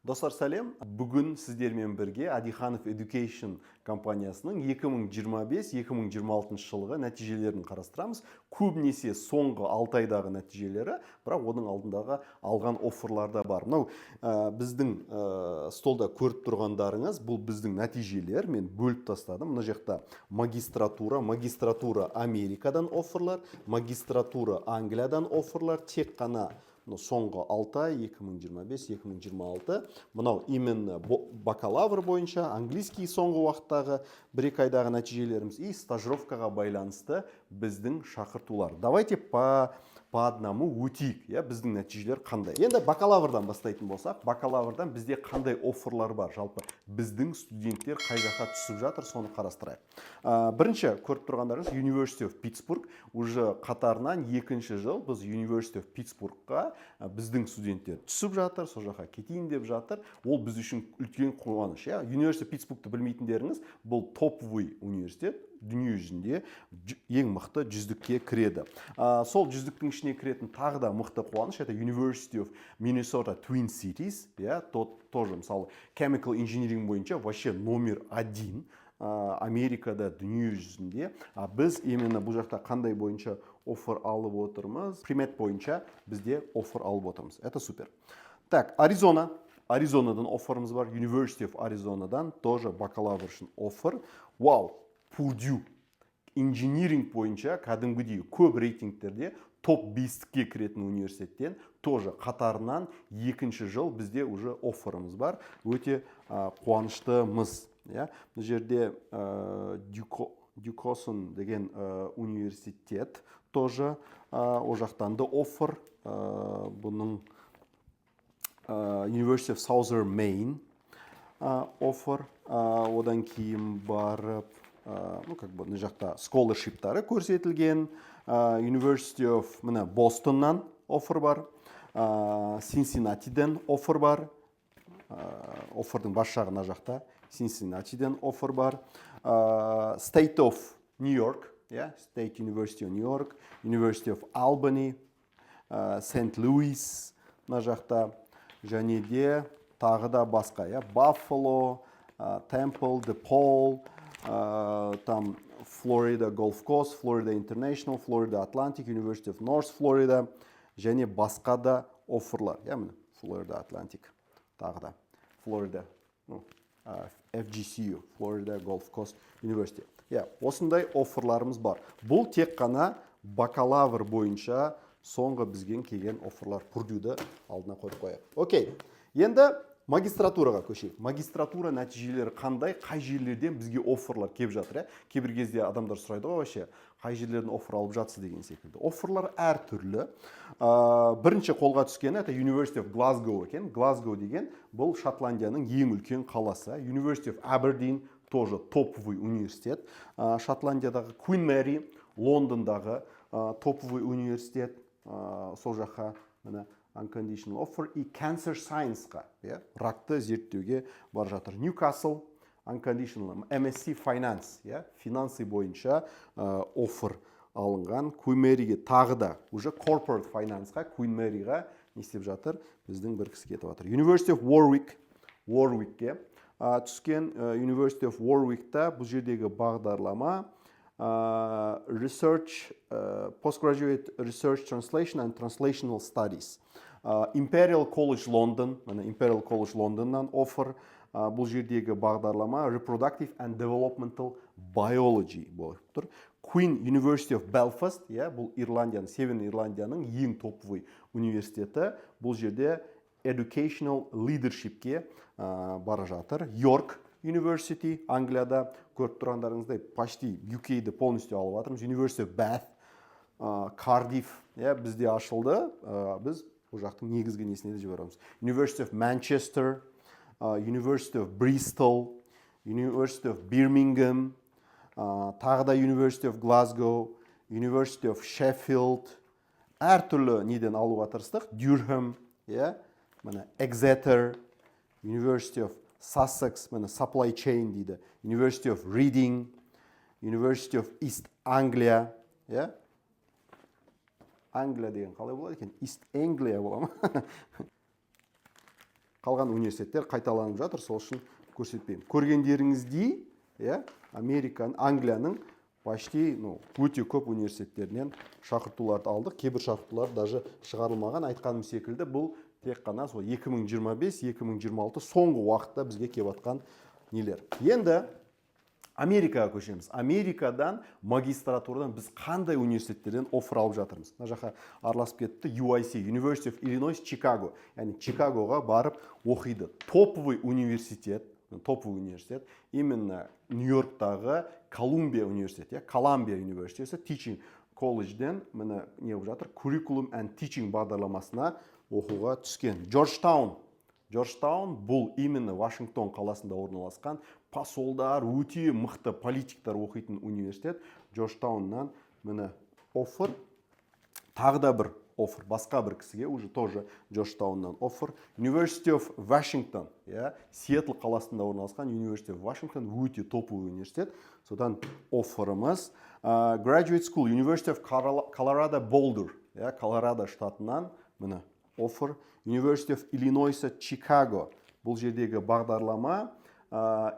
Достар сәлем, бүгін сіздермен бірге Адиханов Education компаниясының 2025-2026 жылғы нәтижелерін қарастырамыз. Көбінесе соңғы 6 айдағы нәтижелері, бірақ оның алдындағы алған офферларда бар. Мынау біздің столда көріп тұрғандарыңыз, бұл біздің нәтижелер. Мен бөліп тастадым. Мына жақта магистратура Америкадан офферлар, магистратура Англиядан офферлар, тек қана соңғы 6 ай 2025-2026. Мынау именно бакалавр бойынша английский соңғы уақыттағы 1-2 айдағы нәтижелеріміз и стажировкаға байланысты біздің шақыртулар. Давайте по одному өтейік, біздің нәтижелер қандай. Енді бакалаврдан бастайтын болсақ, бакалаврдан бізде қандай офферлар бар, жалпы біздің студенттер қай жаққа түсіп жатыр, соны қарастырайық. Бірінші көріп тұрғандарыңыз University of Pittsburgh, уже қатарынан екінші жыл біз University of Pittsburghқа біздің студенттер түсіп жатыр, сол жаққа кетейін деп жатыр. Ол біз үшін үлкен қуаныш. University of Pittsburghты білмейтіндеріңіз, бұл топовый университет, дүние жүзінде ең мықты жүздікке кіреді. Сол жүздіктің ішіне кіретін тағы да мықты қуаныш, это University of Minnesota Twin Cities, тоже мысалы Chemical Engineering бойынша вообще номер 1 Америкада дүние жүзінде. Біз именно бұл жақта қандай бойынша оффер алып отырмыз? Примет бойынша бізде оффер алып отырмыз. Это супер. Так, Аризонадан офферіміз бар. University of Arizonaдан тоже бакалавр үшін оффер. Вау! Purdue инжиниринг бойынша кәдімгідей көп рейтингтерде топ-5-ке кіретін университеттен тоже қатарынан екінші жыл бізде уже офферіміз бар. Өте қуаныштымыз. Бұл жерде Дюкосон деген университет тоже о жақтанды оффер. Бұның University of Southern Maine оффер. Одан кейін барып мына жақта scholarship-тары көрсетілген. University of Бостоннан оффер бар. Cincinnati'ден оффер бар. Оффердің бас жағы мына жақта. Cincinnati'ден оффер бар. State of New York, State University of New York, University of Albany, St. Louis мына жақта. Және де тағы да басқа, Buffalo, Temple, DePaul, там Florida Gulf Coast, Florida International, Florida Atlantic, University of North Florida, және басқа да офферлар. Florida Atlantic, тағы да Florida, FGCU, Florida Gulf Coast University. Осындай офферларымыз бар. Бұл тек қана бакалавр бойынша соңғы бізген келген офферлар. Purdue'ді алдына қойып қояйық. Окей, енді магистратураға көшейік. Магистратура нәтижелері қандай, қай жерлерден бізге офферлар кеп жатыр? Кейбір кезде адамдар сұрайды ғой, вообще, қай жерлерден оффер алып жатсыз деген секілді. Офферлар әртүрлі. Бірінші қолға түскені это University of Glasgow екен. Glasgow деген бұл Шотландияның ең үлкен қаласы. University of Aberdeen тоже топовый университет. Шотландиядағы Queen Mary, Лондондағы топовый университет. Сол жаққа unconditional offer и cancer science-ға, ракты зерттеуге бар жатыр. Newcastle, unconditional, MSc Finance, финансы бойынша оффер алынған. Queen Mary-ге тағы да, уже corporate finance-ға, Queen Mary-ға не істеп жатыр? Біздің бір кісі кетіп жатыр. University of Warwick-ке түскен. University of Warwick-та бұл жердегі бағдарлама Research, Postgraduate Research Translation and Translational Studies. Imperial College London, Imperial College Londonнан оффер. Бұл жердегі бағдарлама Reproductive and Developmental Biology болып тұр. Queen University of Belfast, бұл Ирландияның, Северный Ирландияның ең топовый университеті. Бұл жерде Educational Leadership-ке бара жатыр. York University, Англияда көріп тұрғандарыңыздай почти UK-ді полностью алып жатырмыз. University of Bath, Cardiff бізде ашылды. Біз бұл жақтың негізгі несіне де жібереміз. University of Manchester, University of Bristol, University of Birmingham, тағы да University of Glasgow, University of Sheffield, әртүрлі неден алуға тырыстық. Durham, Exeter, University of Sussex, supply chain дейді. University of Reading, University of East Anglia, Англия деген қалай болады екен? East Anglia бола ма? қалған университеттер қайталанып жатыр, сол үшін көрсетпеймін. Көргендеріңіздей, Англияның почти өте көп университеттерінен шақыртуларды алдық. Кейбір шақыртулар даже шығарылмаған. Айтқаным секілді, бұл тек қана 2025-2026 соңғы уақытта бізге келіп жатқан нелер. Енді Америкаға көшеміз. Америкадан магистратурадан біз қандай университеттерден оффер алып жатырмыз. Мына жаққа араласып кетті UIC, University of Illinois, Chicago. Яғни Чикагоға барып оқиды. Топовый университет, именно Нью-Йорктағы Колумбия университеті, Колумбия университеті, Teaching колледжден міне не болып жатыр, Curriculum and Teaching бағдарламасына оқуға түскен. Джорджтаун бұл именно Вашингтон қаласында орналасқан, посолдар, өте мықты политиктер оқитын университет. Джорджтауннан міне оффер, тағы да бір оффер, басқа бір кісіге уже тоже Джорджтауннан оффер. University of Washington, Сиэтл қаласында орналасқан University of Washington, өте топовый университет. Содан офферіміз. Graduate School, University of Colorado Boulder, Колорадо штатынан міне оффер. University of Illinois, Chicago. Бұл жердегі бағдарлама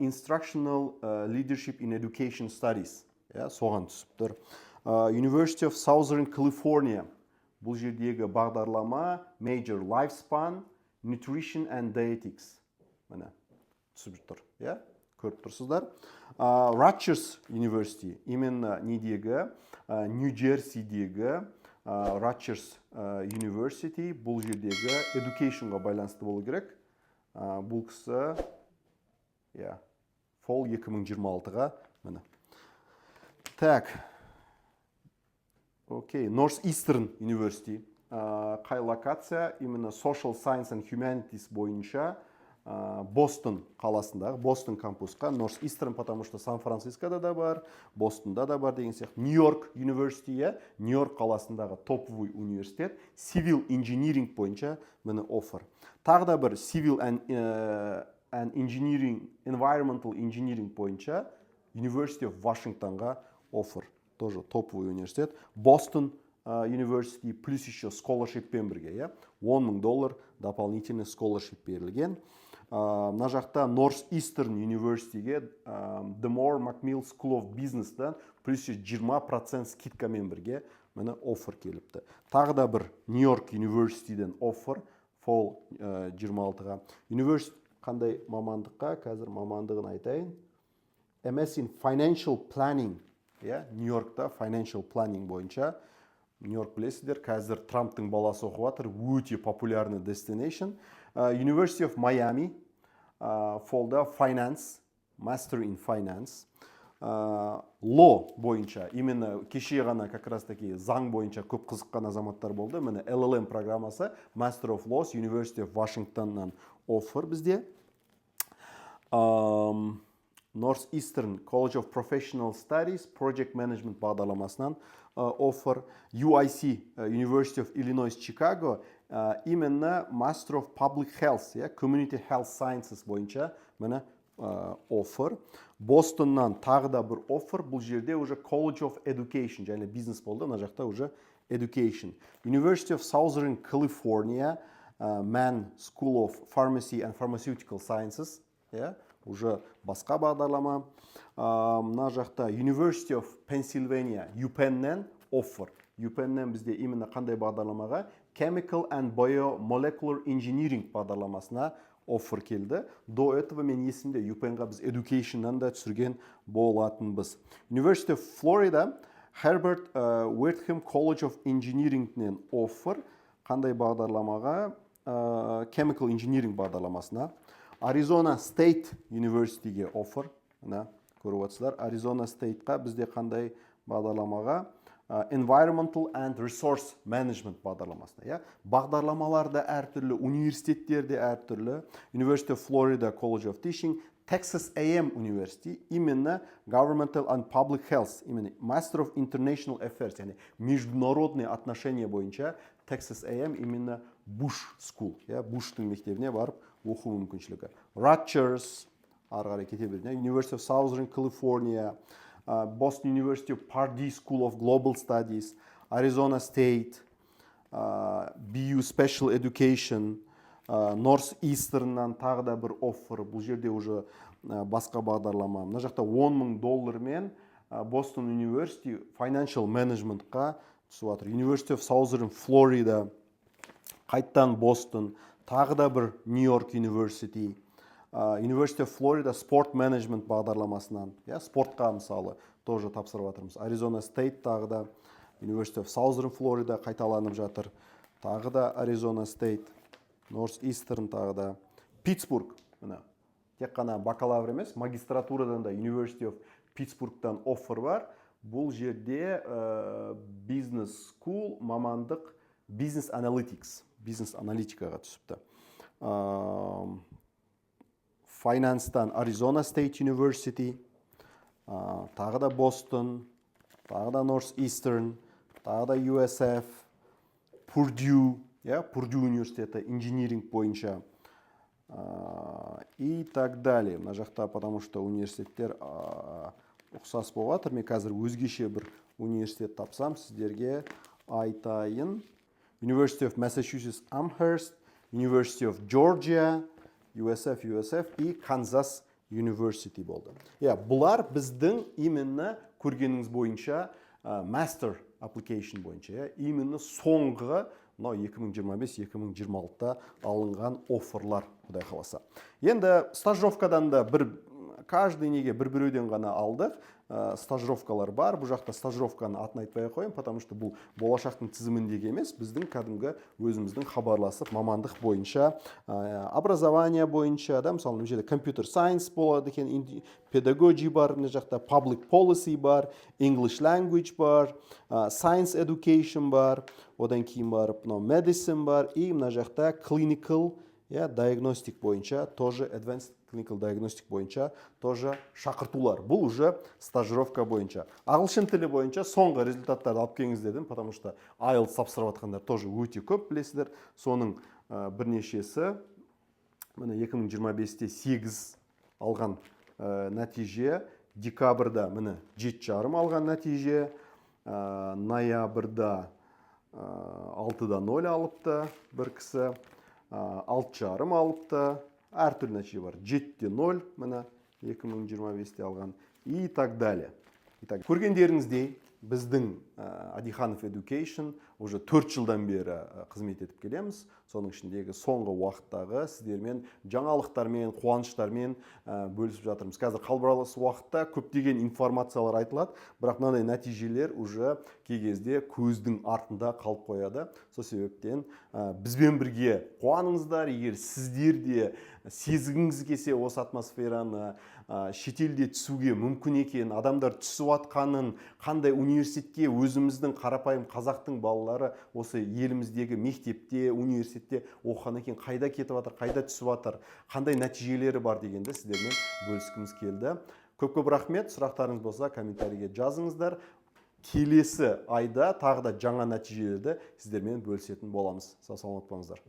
Instructional Leadership in Education Studies. Соған түсіп тұр. University of Southern California. Бұл жердегі бағдарлама Major Lifespan, Nutrition and Dietetics. Міне түсіп тұр. Көріп тұрсыздар. Rutgers University. Именно недегі, Нью-Джерсидегі Rutgers University. Бұл жердегі educationға байланысты болу керек. Бұл кісі Fall 2026-ға міне. Так. Окей, Northeastern University. Қай локация? Именно Social Science and Humanities бойынша Бостон қаласындағы, Бостон кампусқа, Northeastern, потому что Сан-Францискода да бар, Бостонда да бар деген сияқты. Нью-Йорк University, Нью-Йорк қаласындағы топовый университет, Civil Engineering бойынша міне оффер. Тағы да бір Civil and Engineering, Environmental Engineering бойынша University of Washingtonға оффер. Тоже топовый университет. Бостон University плюс еще scholarshipпен бірге, $10 000 дополнительный scholarship берілген. Мына жақта Northeastern Universityге Demore Macmill School of Business'дан плюс 20% скидкамен бірге мені оффер келіпті. Тағы да бір Нью-Йорк Universityден оффер Fall 26-ға. University қандай мамандыққа? Қазір мамандығын айтайын. MS in Financial Planning. Нью-Йоркта Financial Planning бойынша. Нью-Йорк білесіздер, қазір Трамптың баласы оқып жатыр, өте популярный destination. University of Miami, Фолда Finance, Master in Finance. Law бойынша, именно кеше ғана как раз таки заң бойынша көп қызыққан азаматтар болды. Міне LLM программасы, Master of Laws, University of Washingtonнан оффер бізде. Northeastern College of Professional Studies, Project Management бағдарламасынан оффер. UIC, University of Illinois, Chicago, именно Master of Public Health, Community Health Sciences бойынша міне оффер. Бостоннан тағы да бір оффер. Бұл жерде уже College of Education, және бизнес болды, мына жақта уже Education. University of Southern California, Mann School of Pharmacy and Pharmaceutical Sciences, уже басқа бағдарлама. Мына жақта University of Pennsylvania, UPenn-нен оффер. UPenn-нен бізде именно қандай бағдарламаға? Chemical and Biomolecular Engineering бағдарламасына оффер келді. До этого мен есімде UPenn-ға біз Education-нан да түсірген болатынбыз. University of Florida, Herbert Wertham College of Engineering-нен оффер. Қандай бағдарламаға? Chemical Engineering бағдарламасына. Arizona State University'ге оффер. Көріп отырсыздар. Arizona State-қа бізде қандай бағдарламаға? Environmental and Resource Management бағдарламасына. Бағдарламаларда әртүрлі, университеттерде әртүрлі. University of Florida College of Teaching, Texas A&M University, именно Governmental and Public Health, именно Master of International Affairs, яғни международные отношения бойынша Texas A&M именно Bush School, Буштың мектебіне барып оқу мүмкіншілігі. Rutgers, арғары кете берді, University of Southern California, Boston University of Pardee School of Global Studies, Arizona State, BU Special Education, North Eastern'нан тағы да бір оффер. Бұл жерде уже басқа бағдарлама. Мына жақта $10,000 мен Boston University Financial Management'қа түсіп жатыр. University of Southern Florida, қайттан Boston, тағы да бір New York University, University of Florida Sport Management бағдарламасынан, спортқа мысалы тоже тапсырып жатырмыз. Arizona State тағы да, University of Southern Florida қайталанып жатыр. Тағы да Arizona State, North Eastern тағы да. Питтсбург, тек қана бакалавр емес, магистратурадан да University of Pittsburghтан оффер бар. Бұл жерде Business School мамандық Business Analytics, бизнес аналитикаға түсіпті. Finance-тан Arizona State University, тағы да Boston, тағы да North Eastern, тағы да USF, Purdue, Purdue университеті инжиниринг бойынша и так далее. Мына жақта, потому что университеттер ұқсас болып жатыр. Мен қазір өзгеше бір университет тапсам, сіздерге айтайын. University of Massachusetts Amherst, University of Georgia, USF и Kansas University болды. Бұлар біздің именно көргеніңіз бойынша master application бойынша, именно соңғы 2025-2026-та алынған офферлар, құдай қаласа. Енді стажировкадан да каждый неге бір-біреуден ғана алдық. Стажировкалар бар. Бұл жақта стажировканы атын айтпай қойын, потому что бұл болашақтың тізіміндегі емес, біздің кәдімгі өзіміздің хабарласып мамандық бойынша, образование бойынша, мысалы, мына жерде computer science болады екен, pedagogy бар, мына жақта public policy бар, English language бар, science education бар, одан кейін барып, medicine бар, и мына жақта clinical diagnostic бойынша, тоже advanced clinical diagnostic бойынша тоже шақыртулар. Бұл уже стажировка бойынша. Ағылшын тілі бойынша соңғы результаттарды алып келіңіз дедім, потому что IELTS тапсырып жатқандар тоже өте көп білесіздер. Соның бірнешесі, міне 2025-те 8 алған нәтиже, декабрда міне 7,5 алған нәтиже, ноябрда 6-0 алыпты бір кісі, 6,5 алыпты, әртүрлі нәтиже бар. 7,0 міне 2025-те алған и так далее. Көргендеріңіздей, біздің Адиханов Education уже 4 жылдан бері қызмет етіп келеміз. Соның ішіндегі соңғы уақыттағы сіздермен жаңалықтармен, қуаныштармен бөлісіп жатырмыз. Қазір қалбыралыс уақытта көптеген информациялар айтылады, бірақ мынандай нәтижелер уже кей кезде көздің артында қалып қояды. Сол себептен бізбен бірге қуаныңыздар, егер сіздер де сезгіңіз келсе осы атмосфераны, шетелде түсуге мүмкін екен, адамдар түсіп атқанын, қандай университетке өзіміздің қарапайым қазақтың балалары осы еліміздегі мектепте, университетте оқыған екен, қайда кетіп жатыр, қайда түсіп жатыр, қандай нәтижелері бар дегенді сіздермен бөліскіміз келді. Көп-көп рахмет. Сұрақтарыңыз болса комментарийге жазыңыздар. Келесі айда тағы да жаңа нәтижелерді сіздермен бөлісетін боламыз. Сау саламат болыңыздар.